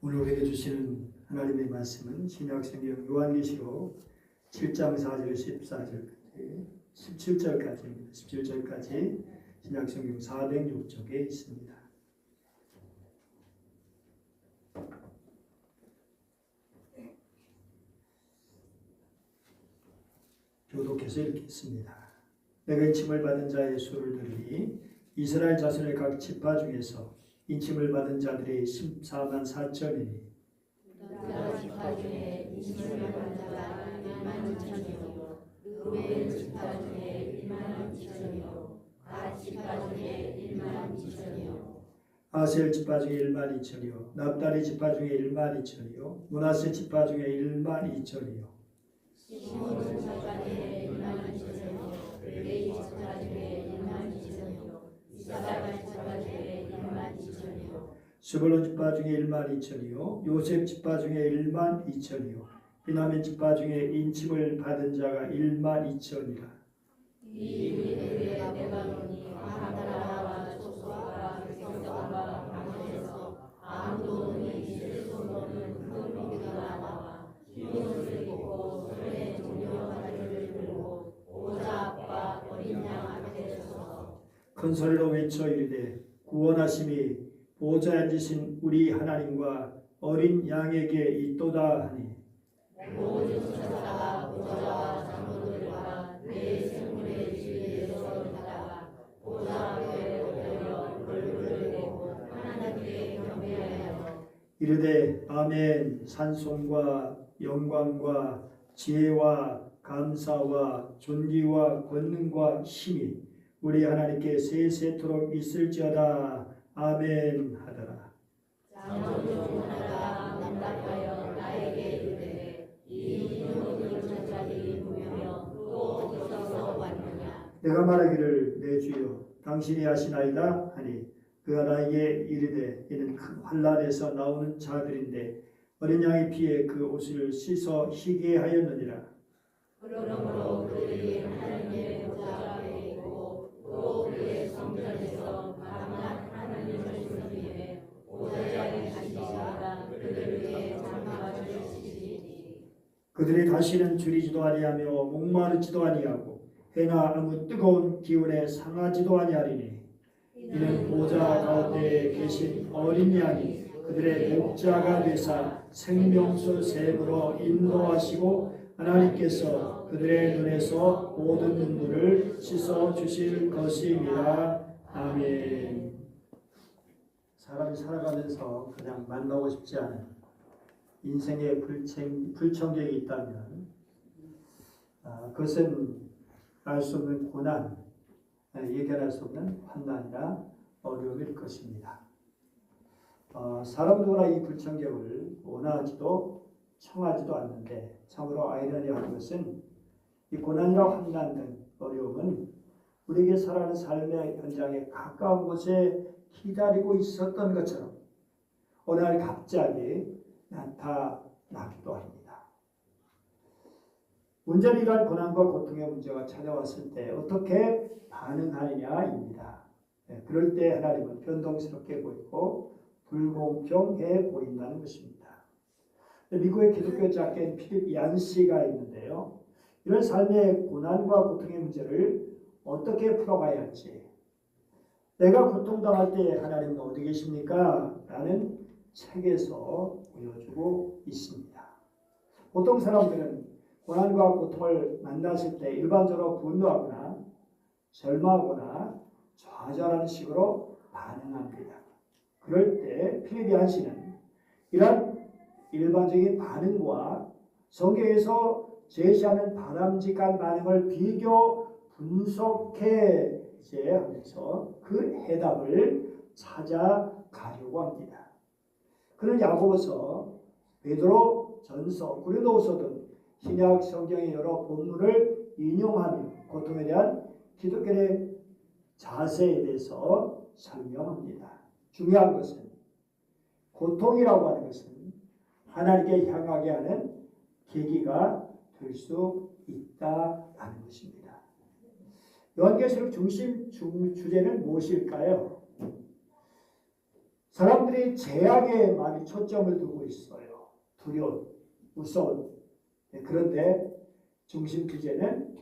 오늘 우리에게 주시는 하나님의 말씀은 신약성경 요한계시록 7장 4절 14절까지 17절까지입니다. 17절까지 신약성경 406쪽에 있습니다. 교독해서 읽겠습니다. 내가 인침을 받은 자의 수를 들으니 이스라엘 자손의 각 지파 중에서 인침을 받은 자들이 14만 4천이니 유다 지파 중에 인침을 받은 자가 1만 2천이요 르우벤 지파 중에 1만 2천이요 갓 지파 중에 1만 2천이요 아셀 지파 중에 1만 2천이요 납달리 지파 중에 1만 2천이요 므낫세 지파 중에 1만 2천이요 시몬 지파 중에 1만 2천이요 레위 지파 중에 1만 2천이요 이사갈 지파 중에 1만 2천이요 스불론 지파 중에 1만 2천이요 요셉 지파 중에 1만 2천이요 비냐민 지파 중에 인침을 받은 자가 1만 2천이라. 이 우리들의 내방이 하나라와 소수와 백성과 방에서 아무도 있을 수 없는 큰 비가 나와 기운을 입고 손에 종려가지를 들고 보좌 앞과 어린 양 앞에 서서 큰 소리로 외쳐 이르되 구원하심이 보좌에 앉으신 우리 하나님과 어린 양에게 있도다 하니 모든 천사가 보좌와 장로들과 내 생물의 주위에 서 있다가 보좌 앞에 엎드려 얼굴을 내고 하나님께 경배하여 이르되 아멘. 찬송과 영광과 지혜와 감사와 존귀와 권능과 힘이 우리 하나님께 세세토록 있을지어다. 아멘 하더라. 장로 중 하나가 응답하여 나에게 이르되 이 모든 천사들이 누구며 또 어디서 왔느냐. 내가 말하기를 내 주여 당신이 아시나이다 하니 그가 나에게 이르되 이는 큰 환난에서 나오는 자들인데 어린 양의 피에 그 옷을 씻어 희게 하였느니라. 그러므로 그들이 하나님의 보좌 앞에 있고 또 그의 성전에서 밤낮 하나님을 섬기되 보좌에 계시다가 그들 위에 장막을 치시니 그들이 다시는 줄이지도 아니하며 목마르지도 아니하고 해나 아무 뜨거운 기운에 상하지도 아니하리니 이는 보좌 가운데 계신 어린 양이 그들의 목자가 되사 생명수 샘으로 인도하시고 하나님께서 그들의 눈에서 모든 눈물을 씻어 주실 것입니다. 아멘. 사람이 살아가면서 그냥 만나고 싶지 않은 인생의 불청객이 있다면 그것은 알 수 없는 고난, 예견할 수 없는 환난이나 어려움일 것입니다. 사람 누구나 이 불청객을 원하지도 청하지도 않는데 참으로 아이러니한 것은 이 고난이나 환난 등 어려움은 우리에게 살아가는 삶의 현장에 가까운 곳에 기다리고 있었던 것처럼 어느 날 갑자기 나타나기도 합니다. 문제는 이러한 고난과 고통의 문제가 찾아왔을 때 어떻게 반응하느냐입니다. 그럴 때 하나님은 변동스럽게 보이고 불공평해 보인다는 것입니다. 미국의 기독교 작가인 필립 얀시가 있는데요. 이런 삶의 고난과 고통의 문제를 어떻게 풀어가야 할지, 내가 고통당할 때 하나님은 어디 계십니까? 라는 책에서 보여주고 있습니다. 보통 사람들은 고난과 고통을 만났을 때 일반적으로 분노하거나 절망하거나 좌절하는 식으로 반응합니다. 그럴 때 필립 얀시는 이런 일반적인 반응과 성경에서 제시하는 바람직한 반응을 비교 분석해 하면서 그 해답을 찾아가려고 합니다. 그는 야고보서, 베드로 전서, 고린도후서 등 신약 성경의 여러 본문을 인용하며 고통에 대한 기독교의 자세에 대해서 설명합니다. 중요한 것은 고통이라고 하는 것은 하나님께 향하게 하는 계기가 될 수 있다라는 것입니다. 요한계시록 중심 주제는 무엇일까요? 사람들이 재앙에 많이 초점을 두고 있어요. 두려운, 무서운. 그런데 중심 주제는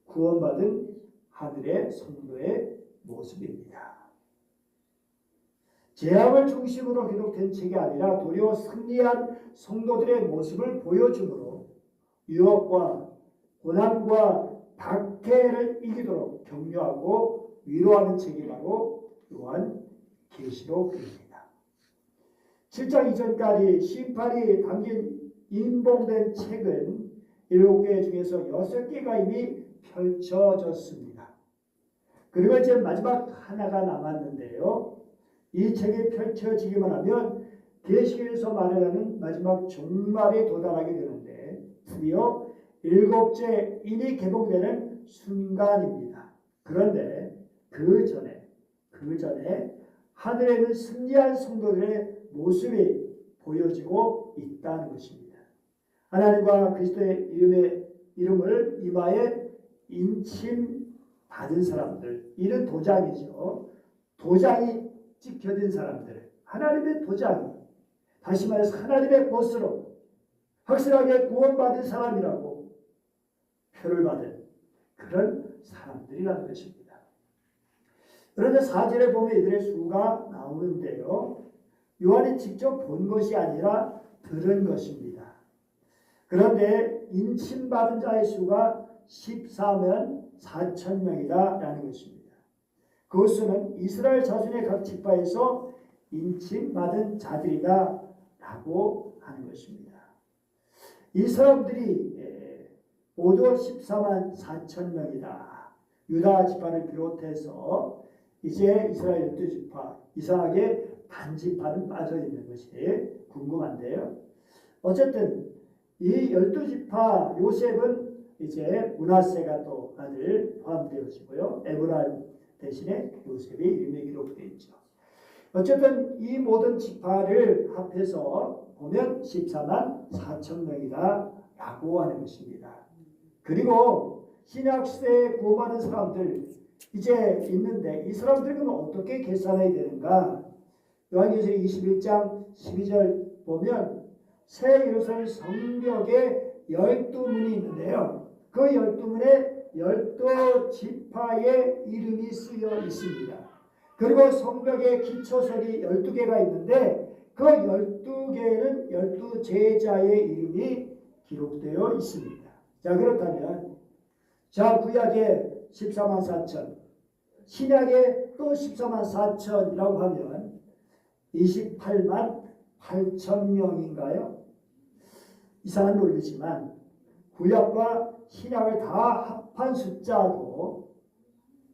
구원받은 하늘의 성도의 모습입니다. 재앙을 중심으로 기록된 책이 아니라 도리어 승리한 성도들의 모습을 보여주므로 유혹과 고난과 박해를 이기도록 격려하고 위로하는 책이 바로 요한계시록입니다. 7장 이전까지 심판이 담긴 인봉된 책은 7개 중에서 6개가 이미 펼쳐졌습니다. 그리고 이제 마지막 하나가 남았는데요. 이 책이 펼쳐지기만 하면 계시록에서 말하는 마지막 종말에 도달하게 되는데 드디어 7째 인이 개봉되는 순간입니다. 그런데 그 전에 하늘에 있는 승리한 성도들의 모습이 보여지고 있다는 것입니다. 하나님과 그리스도의 이름을 이마에 인침 받은 사람들, 이는 도장이죠. 도장이 찍혀진 사람들, 하나님의 도장이, 다시 말해서 하나님의 것으로 확실하게 구원받은 사람이라고 표를 받은 그런 사람들이라는 것입니다. 그런데 4절에 보면 이들의 수가 나오는데요. 요한이 직접 본 것이 아니라 들은 것입니다. 그런데 인침받은 자의 수가 14만 4천 명이다라는 것입니다. 그 수는 이스라엘 자손의 각 지파에서 인침받은 자들이다라고 하는 것입니다. 이 사람들이 모두 14만 4천 명이다. 유다 지파를 비롯해서 이제 이스라엘 12지파, 이상하게 반지파는 빠져있는 것이 궁금한데요. 어쨌든 이 12지파 요셉은 이제 므낫세가 또 아들 포함되어지고요. 에브라임 대신에 요셉의 이름이 기록되어 있죠. 어쨌든 이 모든 지파를 합해서 보면 14만 4천 명이다 라고 하는 것입니다. 그리고 신약시대에 구원받은 사람들 이제 있는데 이 사람들은 어떻게 계산해야 되는가? 요한계시록 21장 12절 보면 새 예루살렘 성벽에 12문이 있는데요. 그 12문에 12지파의 이름이 쓰여 있습니다. 그리고 성벽에 기초석이 12개가 있는데 그 12개는 12제자의 이름이 기록되어 있습니다. 자, 그렇다면 구약에 14만 4천, 신약에 또 14만 4천이라고 하면 28만 8천 명인가요? 이상한 논리지만 구약과 신약을 다 합한 숫자도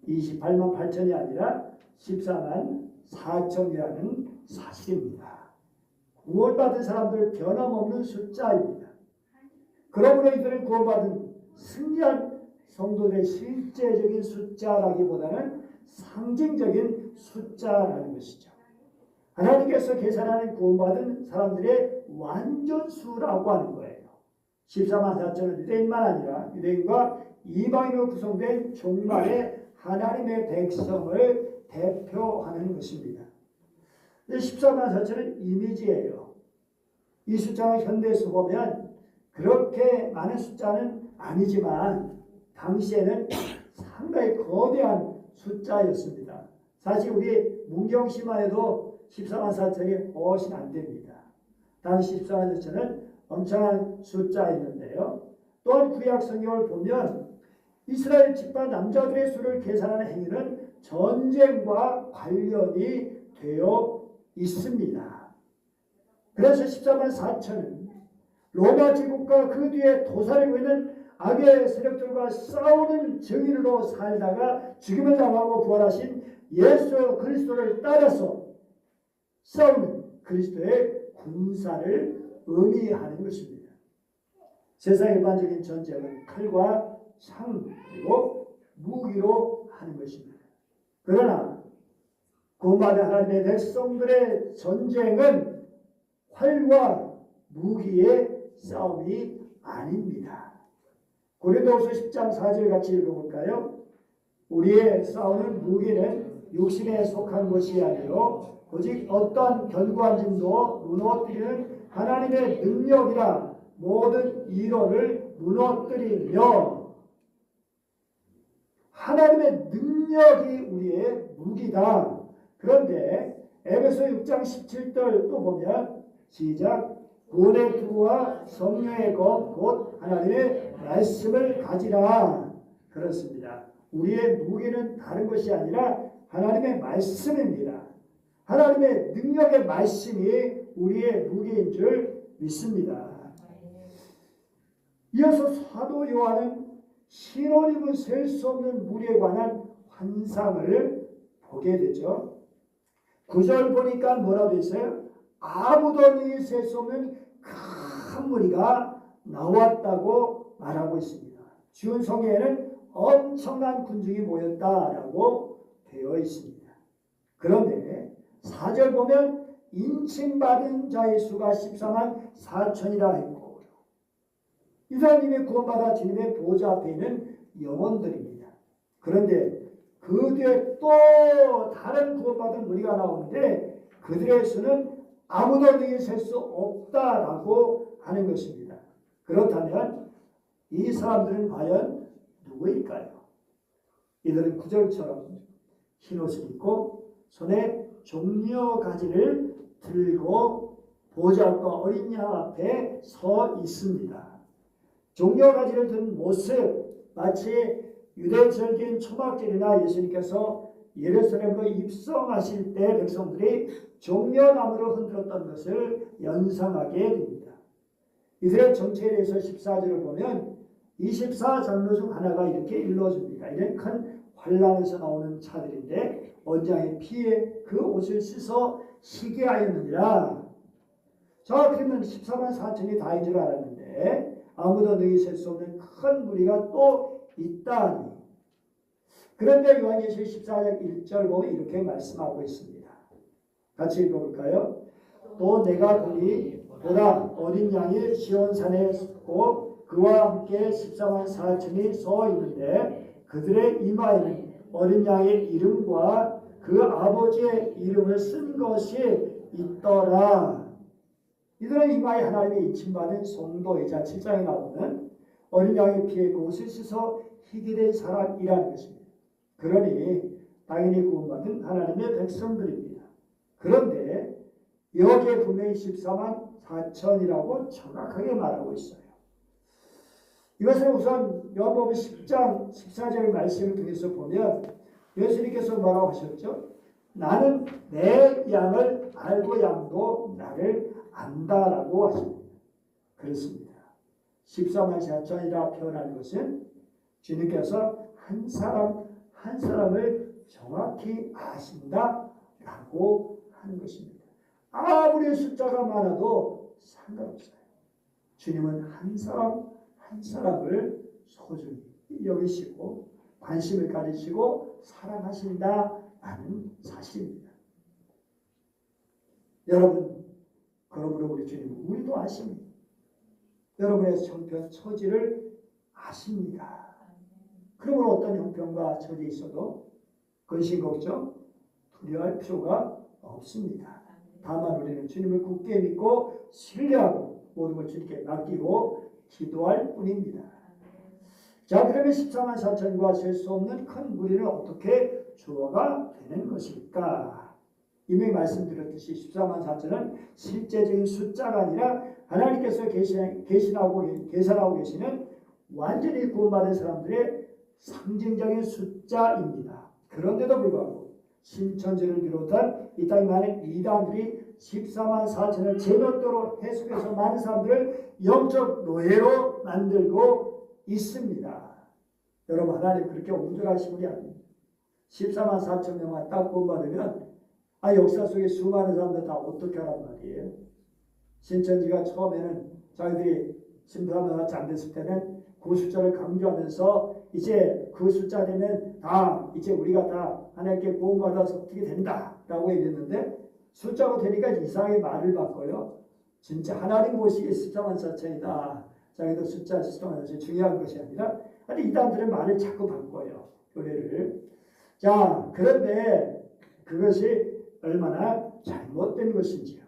28만 8천이 아니라 14만 4천이라는 사실입니다. 구원받은 사람들 변함없는 숫자입니다. 그러므로 이들은 구원받은 승리한 성도들의 실제적인 숫자라기보다는 상징적인 숫자라는 것이죠. 하나님께서 계산하는 구원받은 사람들의 완전수라고 하는 거예요. 14만 4천은 유대인만 아니라 유대인과 이방인으로 구성된 종말의 하나님의 백성을 대표하는 것입니다. 14만 4천은 이미지예요. 이 숫자는 현대에서 보면 그렇게 많은 숫자는 아니지만 당시에는 상당히 거대한 숫자였습니다. 사실 우리 문경시만 해도 14만 4천이 훨씬 안 됩니다. 당시 14만 4천은 엄청난 숫자였는데요. 또한 구약 성경을 보면 이스라엘 지파 남자들의 수를 계산하는 행위는 전쟁과 관련이 되어 있습니다. 그래서 14만 4천은 로마 제국과 그 뒤에 도사리고 있는 악의 세력들과 싸우는 증인으로 살다가 죽임을 당하고 부활하신 예수 그리스도를 따라서 싸우는 그리스도의 군사를 의미하는 것입니다. 세상 일반적인 전쟁은 칼과 창 그리고 무기로 하는 것입니다. 그러나 구원받은 하나님의 백성들의 전쟁은 활과 무기의 싸움이 아닙니다. 고린도후서 10장 4절 같이 읽어볼까요? 우리의 싸우는 무기는 육신에 속한 것이 아니요 오직 어떠한 견고한 짐도 무너뜨리는 하나님의 능력이라 모든 이론을 무너뜨리며 하나님의 능력이 우리의 무기다. 그런데 에베소 6장 17절 또 보면 시작 구원의 투구와 성령의 검 곧 하나님의 말씀을 가지라. 그렇습니다. 우리의 무기는 다른 것이 아니라 하나님의 말씀입니다. 하나님의 능력의 말씀이 우리의 무기인 줄 믿습니다. 이어서 사도 요한은 신혼임은 셀 수 없는 물에 관한 환상을 보게 되죠. 9절 보니까 뭐라고 있어요? 아무도 능히 셀 수 없는 큰 무리가 나왔다고 말하고 있습니다. 주은 성경에는 엄청난 군중이 모였다라고 되어 있습니다. 그런데 4절 보면 인침받은 자의 수가 14만 4천이라 했고 이 사람이 구원받아 주님의 보좌 앞에 있는 영혼들입니다. 그런데 그 뒤에 또 다른 구원받은 무리가 나오는데 그들의 수는 아무도 능히 셀 수 없다라고 하는 것입니다. 그렇다면 이 사람들은 과연 누구일까요? 이들은 구절처럼 흰옷을 입고 손에 종려 가지를 들고 보좌과 어린 양 앞에 서 있습니다. 종려 가지를 든 모습 마치 유대절기인 초막절이나 예수님께서 예루살렘으로 입성하실 때 백성들이 종려나무로 흔들었던 것을 연상하게 됩니다. 이스라엘 정체에 대해서 14절을 보면 24장로 중 하나가 이렇게 일러줍니다. 이런 큰 환란에서 나오는 차들인데 원장의 피에 그 옷을 씻어 희게 하였느니라. 자, 그러면 14만 4천이 다인 줄 알았는데 아무도 능히 셀 수 없는 큰 무리가 또 있다니. 그런데 요한계시록 14장 1절 보면 이렇게 말씀하고 있습니다. 같이 읽어볼까요? 또 내가 보니 보다 어린 양이 시온산에 섰고 그와 함께 14만 4천이 서 있는데 그들의 이마에는 어린 양의 이름과 그 아버지의 이름을 쓴 것이 있더라. 이들은 이마에 하나님의 인침받은 성도이자 7장에 나오는 어린 양의 피에 그 옷을 씻어 희게 된 사람이라는 것입니다. 그러니 당연히 구원받은 하나님의 백성들입니다. 그런데 여기에 분명히 14만 4천이라고 정확하게 말하고 있어요. 이것은 우선 요한복음 10장 14절 말씀을 통해서 보면 예수님께서 뭐라고 하셨죠? 나는 내 양을 알고 양도 나를 안다라고 하십니다. 그렇습니다. 14만 4천이라 표현한 것은 주님께서 한 사람 한 사람을 정확히 아신다라고 하는 것입니다. 아무리 숫자가 많아도 상관없어요. 주님은 한 사람 한 사람을 소중히 여기시고 관심을 가지시고 사랑하신다라는 사실입니다. 여러분, 그러므로 우리 주님은 우리도 아십니다. 여러분의 형편 처지를 아십니다. 그러므로 어떤 형편과 처지에 있어도 근심 걱정 두려워할 필요가 없습니다. 다만 우리는 주님을 굳게 믿고 신뢰하고 모든 걸 주님께 맡기고 기도할 뿐입니다. 자, 그러면 14만 4천과 셀 수 없는 큰 무리는 어떻게 주어가 되는 것일까? 이미 말씀드렸듯이 14만 4천은 실제적인 숫자가 아니라 하나님께서 계산하고 계시는 완전히 구원받은 사람들의 상징적인 숫자입니다. 그런데도 불구하고 신천지를 비롯한 이 땅에 많은 이단들이 14만 4천을 제멋대로 해석해서 많은 사람들을 영적 노예로 만들고 있습니다. 여러분, 하나님 그렇게 온전하신 분이 아닙니다. 14만 4천 명만 딱 구원받으면 역사 속에 수많은 사람들 다 어떻게 하란 말이에요. 신천지가 처음에는 자기들이 심사하면서 잠됐을 때는 그 숫자를 강조하면서 이제 그 숫자 되면 다 이제 우리가 다 하나님께 구원받아서 어떻게 된다라고 얘기했는데 숫자가 되니까 이상하게 말을 바꿔요. 진짜 하나님 보시기에 14만 4천이다. 자기도 숫자 14만 4천이 중요한 것이 아니라 아니 이단들은 말을 자꾸 바꿔요. 교례를. 자, 그런데 그것이 얼마나 잘못된 것인지요?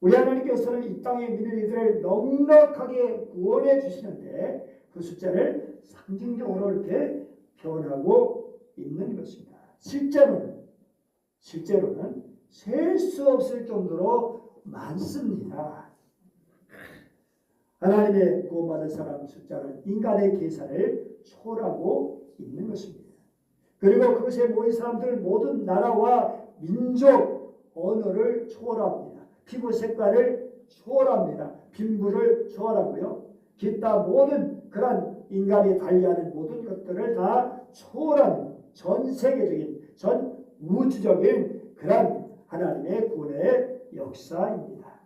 우리 하나님께서는 이 땅에 믿는 이들을 넉넉하게 구원해 주시는데 그 숫자를 상징적으로 이렇게 표현하고 있는 것입니다. 실제로는 셀 수 없을 정도로 많습니다. 하나님의 구원받은 사람 숫자는 인간의 계산을 초월하고 있는 것입니다. 그리고 그것에 모인 사람들 모든 나라와 민족, 언어를 초월합니다. 피부 색깔을 초월합니다. 빈부를 초월하고요. 기타 모든 그런 인간이 달리하는 모든 것들을 다 초월하는 전 세계적인, 전 우주적인 그런 하나님의 구원의 역사입니다.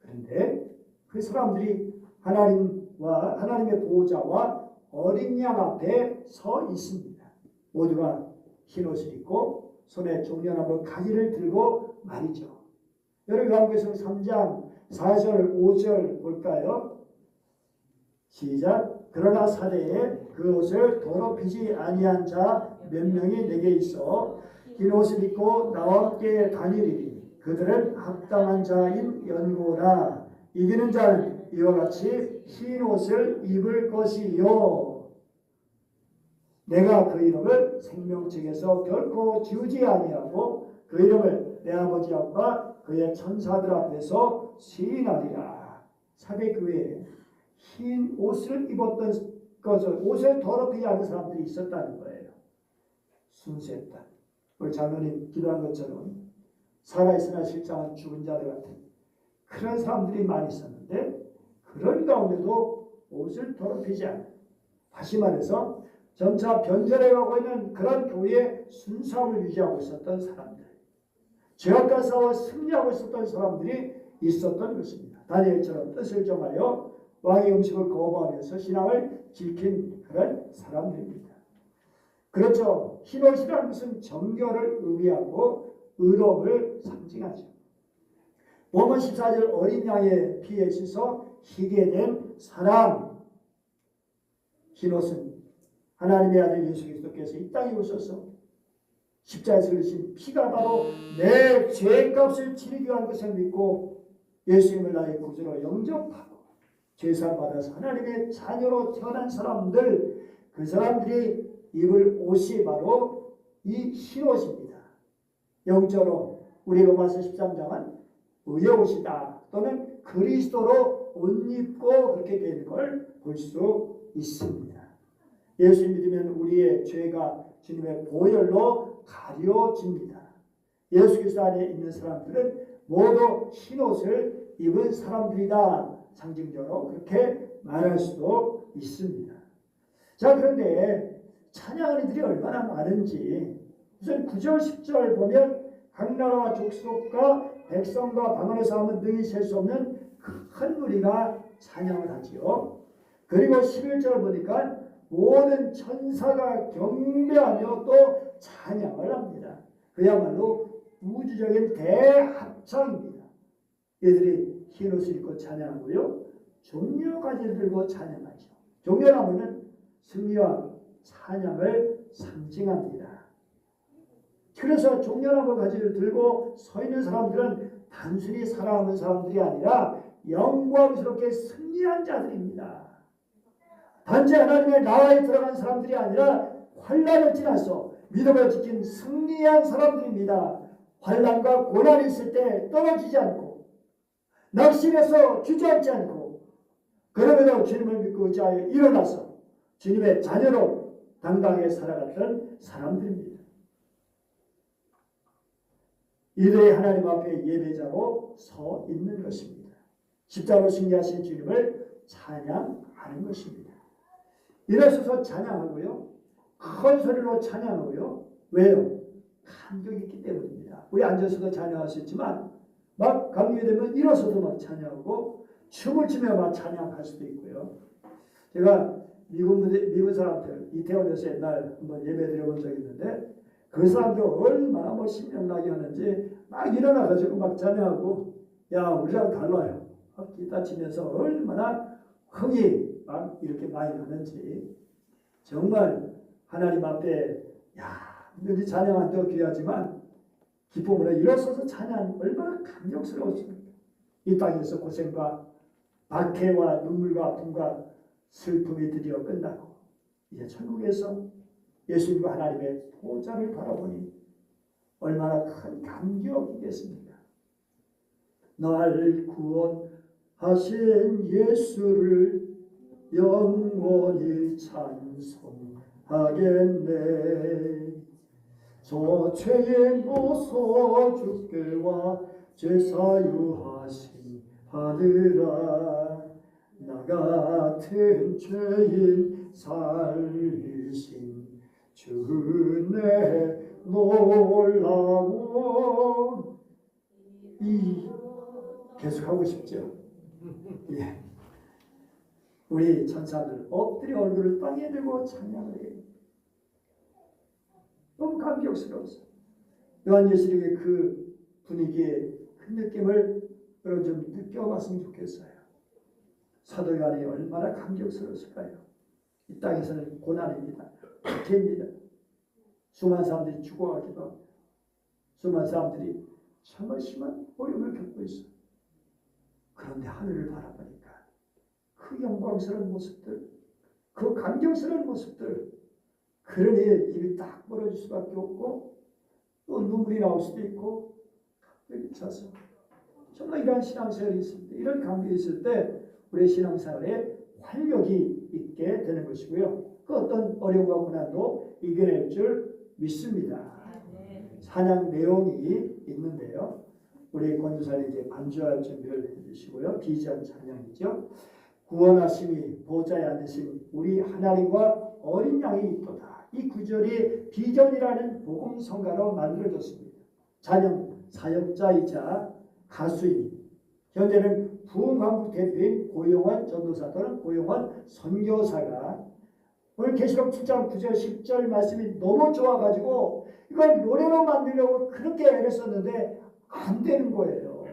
그런데 그 사람들이 하나님의 보호자와 어린 양 앞에 서 있습니다. 모두가 흰 옷을 입고 손에 종려나무 가지를 들고 말이죠. 여러분 요한복음 3장 4절 5절 볼까요? 시작. 그러나 사대에 그 옷을 더럽히지 아니한 자 몇 명이 내게 있어 흰 옷을 입고 나와 함께 다니리니 그들은 합당한 자인 연고라. 이기는 자는 이와 같이 흰 옷을 입을 것이요. 내가 그 이름을 생명책에서 결코 지우지 아니하고 그 이름을 내 아버지 앞과 그의 천사들 앞에서 시인하리라. 사대 교회에 흰 옷을 입었던 것을 옷을 더럽히지 않은 사람들이 있었다는 거예요. 순수했다. 우리 장로님 기도한 것처럼 살아있으나 실상은 죽은 자들 같은 그런 사람들이 많이 있었는데 그런 가운데도 옷을 더럽히지 않아. 다시 말해서 점차 변절해가고 있는 그런 교회의 순수함을 유지하고 있었던 사람들, 죄악과 싸워 승리하고 있었던 사람들이 있었던 것입니다. 다니엘처럼 뜻을 정하여 왕의 음식을 거부하면서 신앙을 지킨 그런 사람들입니다. 그렇죠. 흰옷이라는 것은 정결을 의미하고 의로움을 상징하죠. 본문 14절 어린 양의 피에 씻어 희게 된 사람. 흰옷은 하나님의 아들 예수 그리스도께서 이 땅에 오셔서 십자가에서 흘리신 피가 바로 내 죄값을 치르기 위한 것을 믿고 예수님을 나의 구주로 영접하고 죄사함 받아서 하나님의 자녀로 태어난 사람들, 그 사람들이 입을 옷이 바로 이 흰옷입니다. 영적으로 우리 로마서 13장은 의의 옷이다 또는 그리스도로 옷 입고 그렇게 되는 걸 볼 수 있습니다. 예수 믿으면 우리의 죄가 주님의 보혈로 가려집니다. 예수 그리스도 안에 있는 사람들은 모두 흰옷을 입은 사람들이다. 상징적으로 그렇게 말할 수도 있습니다. 자, 그런데 찬양하는 이들이 얼마나 많은지 우선 9절 10절 보면 각 나라와 족속과 백성과 방언에서 하면 능히 셀 수 없는 큰 무리가 찬양을 하지요. 그리고 11절 보니까 모든 천사가 경배하며 또 찬양을 합니다. 그야말로 우주적인 대합창입니다. 얘들이 흰옷을 입고 찬양하고요. 종려가지를 들고 찬양하죠. 종려나무는 승리와 찬양을 상징합니다. 그래서 종려나무 가지를 들고 서 있는 사람들은 단순히 살아가는 사람들이 아니라 영광스럽게 승리한 자들입니다. 단지 하나님의 나라에 들어간 사람들이 아니라 환난을 지나서 믿음을 지킨 승리한 사람들입니다. 환난과 고난이 있을 때 떨어지지 않고 낙심해서 주저앉지 않고 그럼에도 주님을 믿고 의지하여 일어나서 주님의 자녀로 당당하게 살아갔던 사람들입니다. 이들이 하나님 앞에 예배자로 서 있는 것입니다. 십자가로 승리하신 주님을 찬양하는 것입니다. 일어서서 찬양하고요. 큰 소리로 찬양하고요. 왜요? 감격이 있기 때문입니다. 우리 앉아서도 찬양할 수 있지만 막 감격이 되면 일어서서 막 찬양하고 춤을 추며 막 찬양할 수도 있고요. 제가 미국 사람들 이태원에서 옛날 한번 예배 드려본 적이 있는데 그 사람들 얼마나 뭐 신명나게 하는지 막 일어나가지고 막 찬양하고 야 우리랑 달라요. 막 기타 치면서 얼마나 흥이 막 이렇게 많이 나는지 정말 하나님 앞에 야 우리 찬양한 데 귀하지만 기쁨으로 일어서서 찬양 얼마나 감격스러웠습니까? 이 땅에서 고생과 박해와 눈물과 아픔과 슬픔이 드디어 끝나고 이제 천국에서 예수님과 하나님의 보좌를 바라보니 얼마나 큰 감격이겠습니까? 날 구원하신 예수를 영원히 찬송하겠네. 저 죄인 벗어 주께와 제사유하신 하늘아, 나 같은 죄인 살리신 주 은혜 놀라워. 계속하고 싶죠. 예. 우리 천사들 엎드려 얼굴을 땅에 대고 찬양을 해요. 너무 감격스러웠어요. 요한 예수님의 그 분위기의 그 느낌을 여러분 좀 느껴봤으면 좋겠어요. 사도 요한이 얼마나 감격스러웠을까요? 이 땅에서는 고난입니다. 박해입니다. 수많은 사람들이 죽어가기도 하고 수많은 사람들이 정말 심한 어려움을 겪고 있어요. 그런데 하늘을 바라보니까 그 영광스러운 모습들, 그 감격스러운 모습들, 그러니 입이 딱 벌어질 수밖에 없고 또 눈물이 나올 수도 있고 갑자기 차서 정말 이러한 신앙생활이 있습니다. 이런 감격이 있을 때 우리 신앙생활에 활력이 있게 되는 것이고요. 그 어떤 어려움과 고난도 이겨낼 줄 믿습니다. 찬양 내용이 있는데요. 우리 권주사님 이제 반주할 준비를 해주시고요. 비전 찬양이죠. 구원하심이 보좌에 앉으신 우리 하나님과 어린 양이 있도다. 이 구절이 비전이라는 복음성가로 만들어졌습니다. 찬양 사역자이자 가수인 현재는 부흥한국 대표인 고용환 전도사 또는 고용환 선교사가 오늘 계시록 7장 9절 10절 말씀이 너무 좋아가지고 이걸 노래로 만들려고 그렇게 애를 썼는데 안 되는 거예요.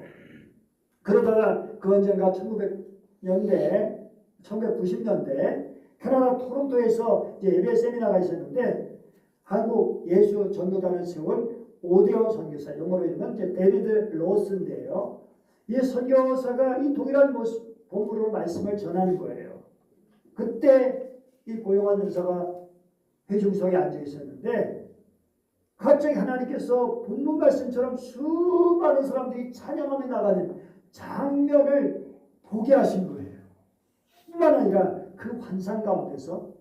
그러다가 그 언젠가 1900년대 1990년대 캐나다 토론토에서 이제 예배 세미나가 있었는데 한국 예수 전도단을 세운 오데오 선교사, 영어로 이름은 이제 데비드 로스인데요. 이 선교사가 이 동일한 본문으로 말씀을 전하는 거예요. 그때 이 고용환 전사가 회중석에 앉아 있었는데 갑자기 하나님께서 본문 말씀처럼 수많은 사람들이 찬양하며 나가는 장면을 보게 하신 거예요. 뿐만 아니라 그 환상 가운데서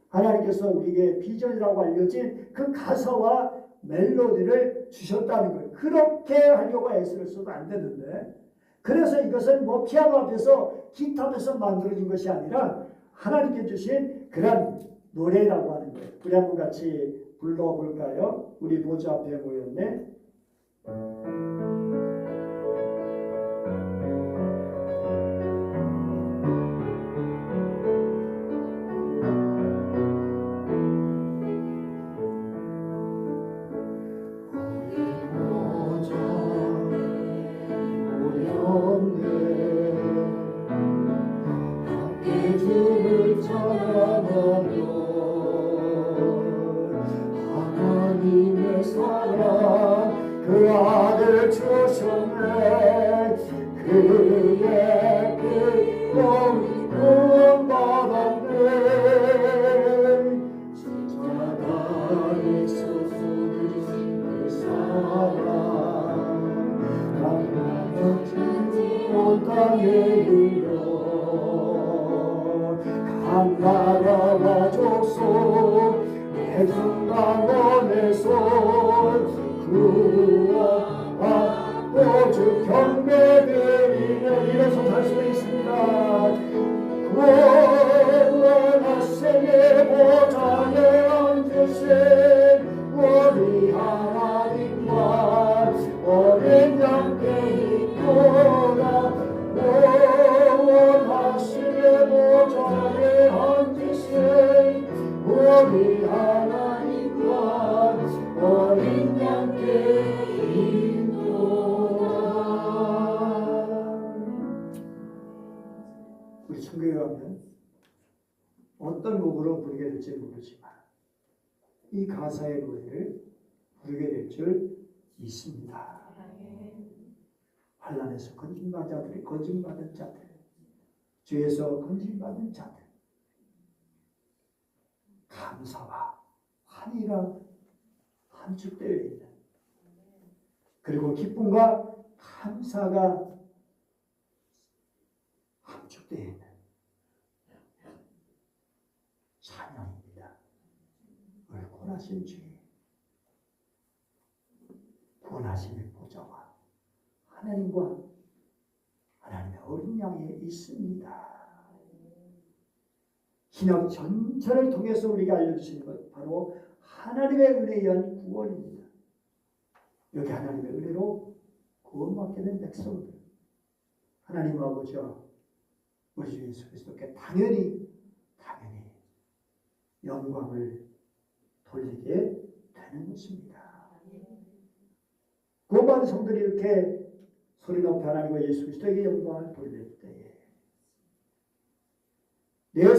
하나님께서 우리에게 비전이라고 알려진 그 가사와 멜로디를 주셨다는 거예요. 그렇게 하려고 애쓰를 써도 안 되는데, 그래서 이것은 뭐 피아노 앞에서 기타 앞에서 만들어진 것이 아니라 하나님께 주신 그런 노래라고 하는 거예요. 우리 한번 같이 불러볼까요? 우리 보좌 앞에 모였네. 그 아들 주셨네. 그의 기쁨 구원받았네. 십자가에서 쏟으신 그 사랑 강나같이 온 땅에 흘러 각 나라와 족속 백성 가운데서 구원받고 주 경배드리며 일어서 살 수 있습니다. 구원하심의 보좌에 앉으신 우리 하나님과 어린 양께 있도다. 구원하심의 보좌에 앉으신 우리 하나님과 어린 양께 있도다. 우리 천국에 가면 어떤 곡으로 부르게 될지 모르지만 이 가사의 노래를 부르게 될 줄 있습니다. 환난에서 건짐받은 자들, 죄에서 건짐받은 자들, 감사와 환희가 함축되어 있는, 그리고 기쁨과 감사가 함축되어 있는 찬양입니다. 얼굴하신 주님, 구원하심의 보좌와 하나님과 하나님의 어린 양이 있습니다. 신약 전체를 통해서 우리가 알려주시는 것 바로 하나님의 은혜에 의한 구원입니다. 이렇게 하나님의 은혜로 구원받게 된 백성들, 하나님 아버지와 우리 주 예수 그리스도께 당연히 영광을 돌리게 되는 것입니다. 구원받은 성들이 이렇게 소리 높여 하나님과 예수 그리스도에게 영광을 돌릴 때에 내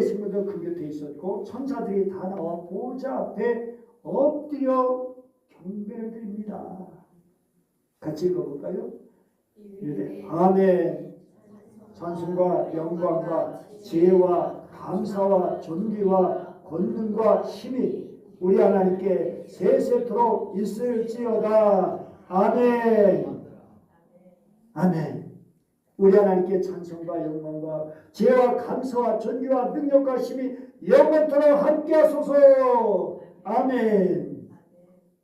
생물도 그 곁에 있었고 천사들이 다 나와 보좌 앞에 엎드려 경배를 드립니다. 같이 읽어볼까요? 아멘. 찬송과 영광과 지혜와 감사와 존귀와 권능과 힘이 우리 하나님께 세세토록 있을지어다. 아멘. 아멘. 우리 하나님께 찬송과 영광과 지혜와 감사와 존귀와 능력과 힘이 영원토록 함께하소서. 아멘.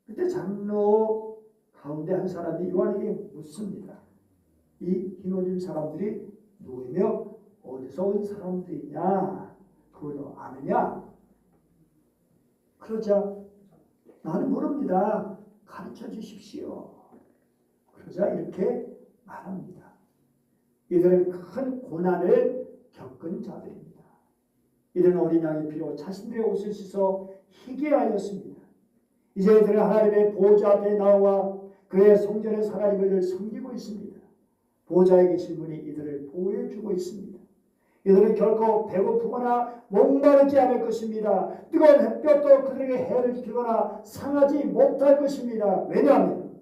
그때 장로 가운데 한 사람이 요한에게 묻습니다. 이 흰 옷 입은 사람들이 누구이며 어디서 온 사람들이냐? 그걸 너 아느냐? 그러자 나는 모릅니다. 가르쳐 주십시오. 그러자 이렇게 말합니다. 이들은 큰 고난을 겪은 자들입니다. 이들은 어린 양의 피로 자신들의 옷을 씻어 희게 하였습니다. 이제 이들은 하나님의 보좌 앞에 나와 그의 성전에서 하나님을 섬기고 있습니다. 보좌에 계신 분이 이들을 보호해주고 있습니다. 이들은 결코 배고프거나 목마르지 않을 것입니다. 뜨거운 햇볕도 그들에게 해를 주거나 상하지 못할 것입니다. 왜냐하면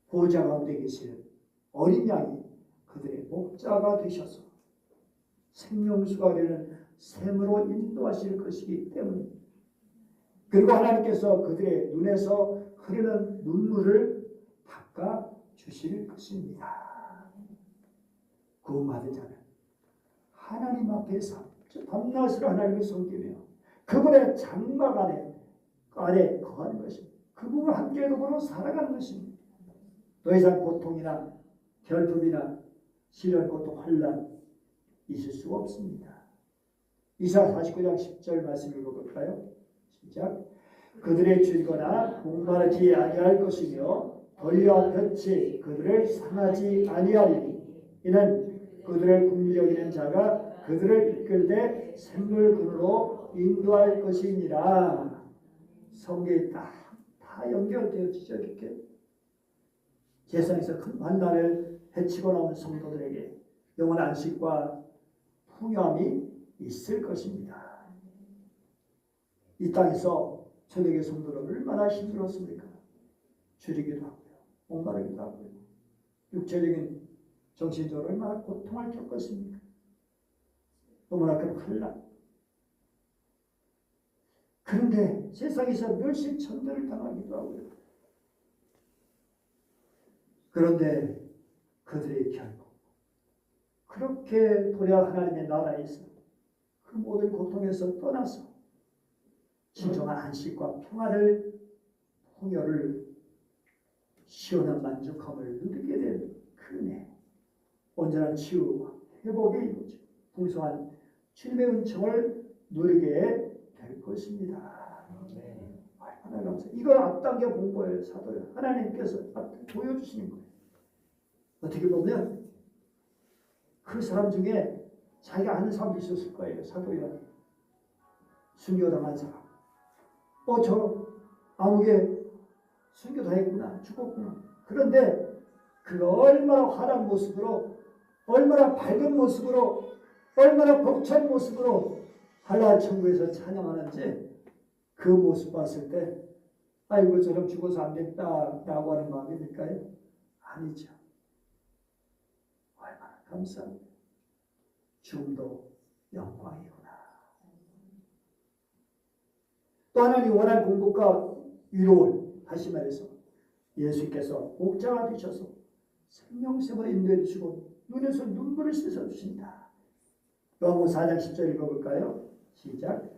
보좌 가운데 계시는 어린 양이 그들의 목자가 되셔서 생명수가 되는 샘으로 인도하실 것이기 때문입니다. 그리고 하나님께서 그들의 눈에서 흐르는 눈물을 닦아 주실 것입니다. 구원받은 자는 하나님 앞에서 밤낮으로 하나님을 섬기며 그분의 장막 아래 거하는 것입니다. 그분과 함께 더불어 살아가는 것입니다. 더 이상 고통이나 결핍이나 시련, 고통, 환난 있을 수가 없습니다. 이사 49장 10절 말씀 읽어볼까요? 시작. 그들의 줄거나 목마르지 아니할 것이며 더위와 볕이 그들을 상하지 아니하리니 이는 그들을 긍휼히 여기는 자가 그들을 이끌되 샘물근으로 인도할 것이니라. 성경에 다 연결되어지죠. 이렇게 세상에서 큰 환난을 헤치고 나온 성도들에게 영원한 안식과 풍요함이 있을 것입니다. 이 땅에서 초대교회 성도는 얼마나 힘들었습니까? 줄이기도 하고요, 목마르기도 하고요, 육체적인 정신적으로 얼마나 고통을 겪었습니까? 너무나 큰 환난. 그런데 세상에서 멸시천대를 당하기도 하고요. 그런데 그들의 결국 그렇게 도리어 하나님의 나라에서 그 모든 고통에서 떠나서 진정한 안식과 평화를, 풍요를, 시원한 만족함을 누리게 된 그 은혜, 온전한 치유와 회복이 이루어져 풍성한 주님의 은총을 누리게 될 것입니다. 얼마나 감사해요. 이걸 앞당겨 본 거예요. 사도요. 하나님께서 보여주시는 거예요. 어떻게 보면 그 사람 중에 자기가 아는 사람도 있었을 거예요. 사도요. 순교당한 사람. 저 아무개 순교 다 했구나. 죽었구나. 그런데 그 얼마나 환한 모습으로, 얼마나 밝은 모습으로, 얼마나 벅찬 모습으로 한라한 천국에서 찬양하는지 그 모습 봤을 때 아이고 저럼 죽어서 안 됐다라고 하는 마음일까요? 아니죠. 얼마나 감사합니다. 죽음도 영광이구나. 또 하나님 원한 공급과 위로를 다시 말해서 예수께서 목자가 되셔서 생명샘을 인도해 주시고 눈에서 눈물을 씻어 주신다. 요한복음 4장 10절 읽어볼까요? 시작.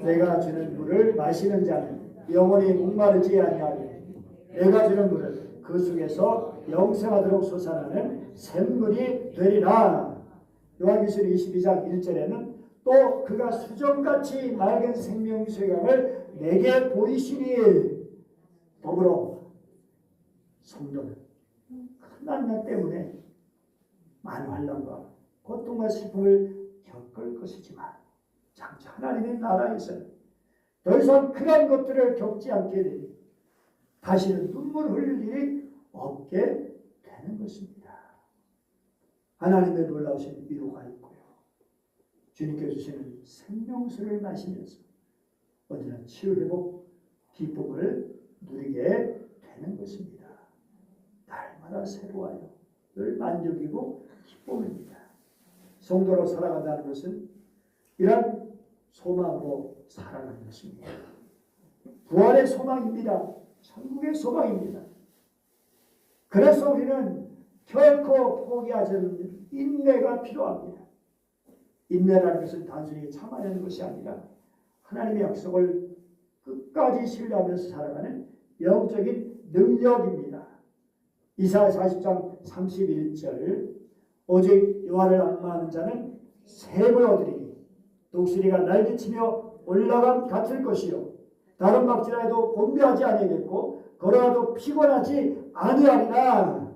내가 주는 물을 마시는 자는 영원히 목마르지 아니하며 내가 주는 물을 그 속에서 영생하도록 솟아나는 샘물이 되리라. 요한계시록 22장 1절에는 또 그가 수정같이 맑은 생명수강을 내게 보이시니 더불어 성도는 흔한 날 때문에 많은 환난과 고통과 슬픔을 겪을 것이지만 장차 하나님의 나라에서 더 이상 그런 것들을 겪지 않게 되니 다시는 눈물 흘릴 일이 없게 되는 것입니다. 하나님의 놀라우신 위로가 있고요. 주님께 주시는 생명수를 마시면서 언제나 치유 회복 기쁨을 누리게 되는 것입니다. 날마다 새로워요. 늘 만족이고 기쁨입니다. 성도로 살아간다는 것은 이런 소망으로 살아가는 것입니다. 부활의 소망입니다. 천국의 소망입니다. 그래서 우리는 결코 포기하지 않는 인내가 필요합니다. 인내라는 것은 단순히 참아내는 것이 아니라 하나님의 약속을 끝까지 신뢰하면서 살아가는 영적인 능력입니다. 이사야 40장 31절 오직 여호와를 앙망하는 자는 샘을 얻으리니 독수리가 날개치며 올라감 같을 것이요 다른 박질하여도 곤비하지 아니하겠고 걸어가도 피곤하지 아니하리라.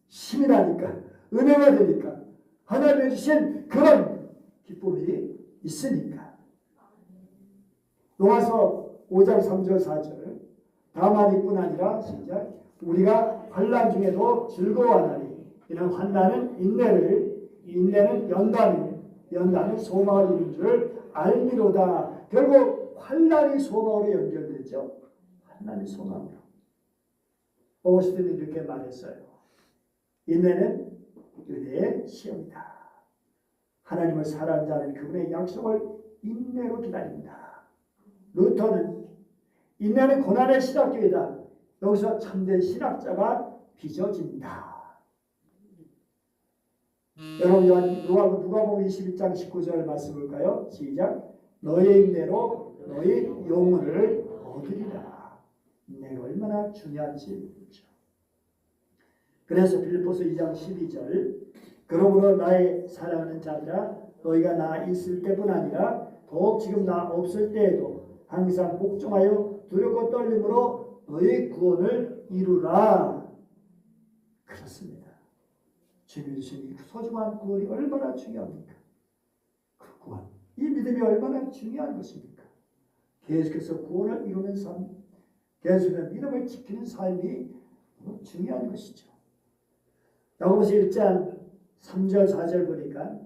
힘이 나니까 은혜가 되니까 하나님이 주신 그런 기쁨이 있으니까. 로마서 5장 3절 4절 다만 이뿐 아니라 시작 우리가 환난 중에도 즐거워하나니 이는 환난은 인내를 인내는 연단은 소망을 이룬 줄 알미로다. 결국 환난이 소망으로 연결되죠. 환난이 소망으로. 오스틴은 이렇게 말했어요. 인내는 은혜의 시험이다. 하나님을 사랑하는 자는 그분의 약속을 인내로 기다린다. 루터는 인내는 고난의 신학교이다. 여기서 참된 신학자가 빚어진다. 여러분 누가복음 21장 19절 말씀 볼까요? 시작. 너의 인내로 너의 영혼을 얻으리라. 인내가 얼마나 중요한지 그렇죠. 그래서 빌립보서 2장 12절 그러므로 나의 사랑하는 자들아 너희가 나 있을 때뿐 아니라 더욱 지금 나 없을 때에도 항상 복종하여 두렵고 떨림으로 너희 구원을 이루라. 그렇습니다. 주님이 주신 이 소중한 구원이 얼마나 중요합니까? 그 구원, 이 믿음이 얼마나 중요한 것입니까? 계속해서 구원을 이루는 삶, 계속해서 믿음을 지키는 삶이 너무 중요한 것이죠. 야고보서 1장 3절 4절 보니까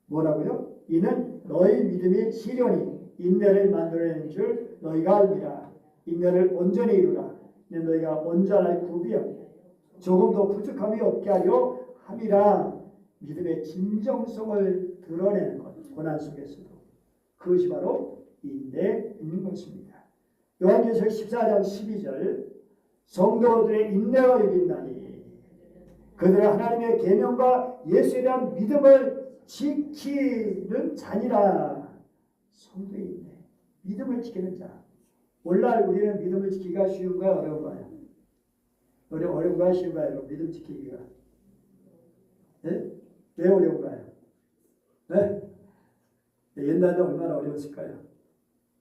뭐라고요? 이는 너희 믿음이 시련이 인내를 만들어내는 줄 너희가 알미라. 인내를 온전히 이루라. 이는 너희가 온전할 구비여 조금도 부족함이 없게 하려 함이라. 믿음의 진정성을 드러내는 것, 고난 속에서도 그것이 바로 인내인 것입니다. 요한계시록 14장 12절 성도들의 인내가 여긴다니 그들은 하나님의 계명과 예수에 대한 믿음을 지키는 자니라. 성도의 인내, 믿음을 지키는 자. 오늘날 우리는 믿음을 지키기가 쉬운가요? 어려운가요? 어려운가요? 쉬운가요? 믿음 지키기가. 네? 왜 어려운가요? 네? 옛날에 얼마나 어려웠을까요?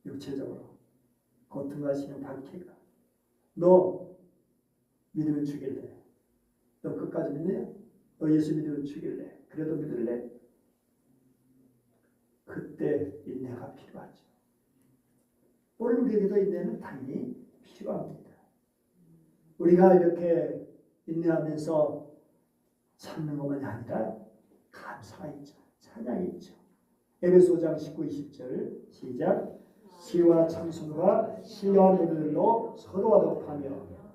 육체적으로. 고통과 시련, 박해가. 너 믿으면 죽일래? 너 끝까지 믿냐? 너 예수 믿으면 죽일래? 그래도 믿을래? 그때 인내가 필요하죠. 오늘 우리에게도 인내는 당연히 필요합니다. 우리가 이렇게 인내하면서 참는 것만이 아니라 감사가 있죠. 찬양이 있죠. 에베소 5장 19, 20절 시작. 시와 찬송과 시와 노래들로 서로 화독하며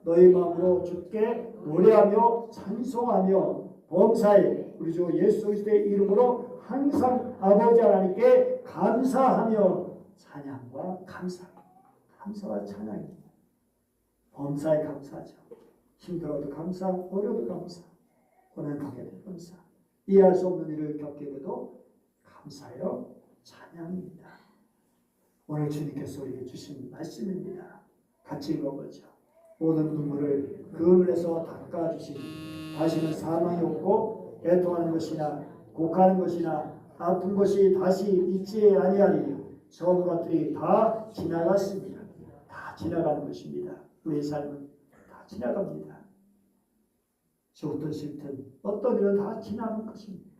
너희 마음으로 주께 노래하며 찬송하며 범사에 우리 주 예수 그리스도의 이름으로 항상 아버지 하나님께 감사하며 찬양과 감사와 찬양입니다. 범사에 감사하죠. 힘들어도 감사, 어려도 감사, 고난하게도 감사, 이해할 수 없는 일을 겪게 돼도 감사요 찬양입니다. 오늘 주님께서 우리에게 주신 말씀입니다. 같이 읽어보죠. 모든 눈물을 그 눈에서 닦아주시니 다시는 사망이 없고 애통하는 것이나 곡하는 것이나 아픈 것이 다시 있지 아니하리니 처음 것들이 다 지나갔습니다. 다 지나가는 것입니다. 우리의 삶은 다 지나갑니다. 좋든 싫든 어떤 일은 다 지나가는 것입니다.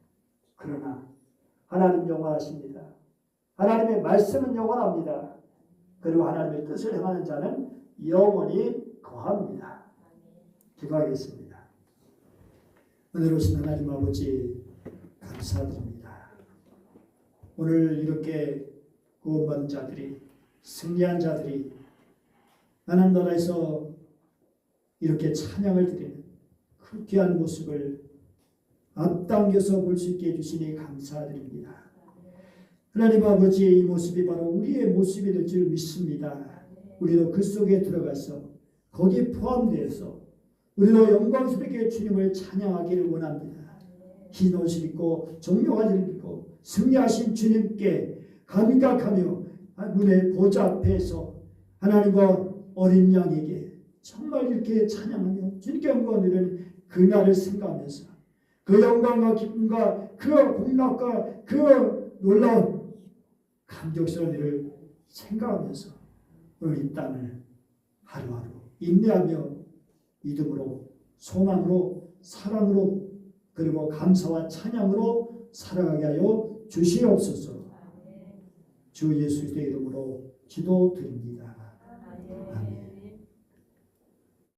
그러나 하나님 영원하십니다. 하나님의 말씀은 영원합니다. 그리고 하나님의 뜻을 행하는 자는 영원히 거합니다. 기도하겠습니다. 은혜로우신 하나님 아버지 감사드립니다. 오늘 이렇게 구원받은 자들이, 승리한 자들이 하나님 나라에서 이렇게 찬양을 드리는 그 귀한 모습을 앞당겨서 볼 수 있게 해주시니 감사드립니다. 하나님 아버지, 이 모습이 바로 우리의 모습이 될 줄 믿습니다. 우리도 그 속에 들어가서 거기에 포함되어서 우리도 영광스럽게 주님을 찬양하기를 원합니다. 흰 옷을 입고 정령화를 입고 승리하신 주님께 감격하며 문의 보좌 앞에서 하나님과 어린 양에게 정말 이렇게 찬양하며 주님께 영광을 드리는 그날을 생각하면서 그 영광과 기쁨과 그 공락과 그 놀라운 감격스러운 일을 생각하면서 오늘 이 땅을 하루하루 인내하며 믿음으로 소망으로 사랑으로 그리고 감사와 찬양으로 살아가게 하여 주시옵소서. 주 예수의 이름으로 기도드립니다.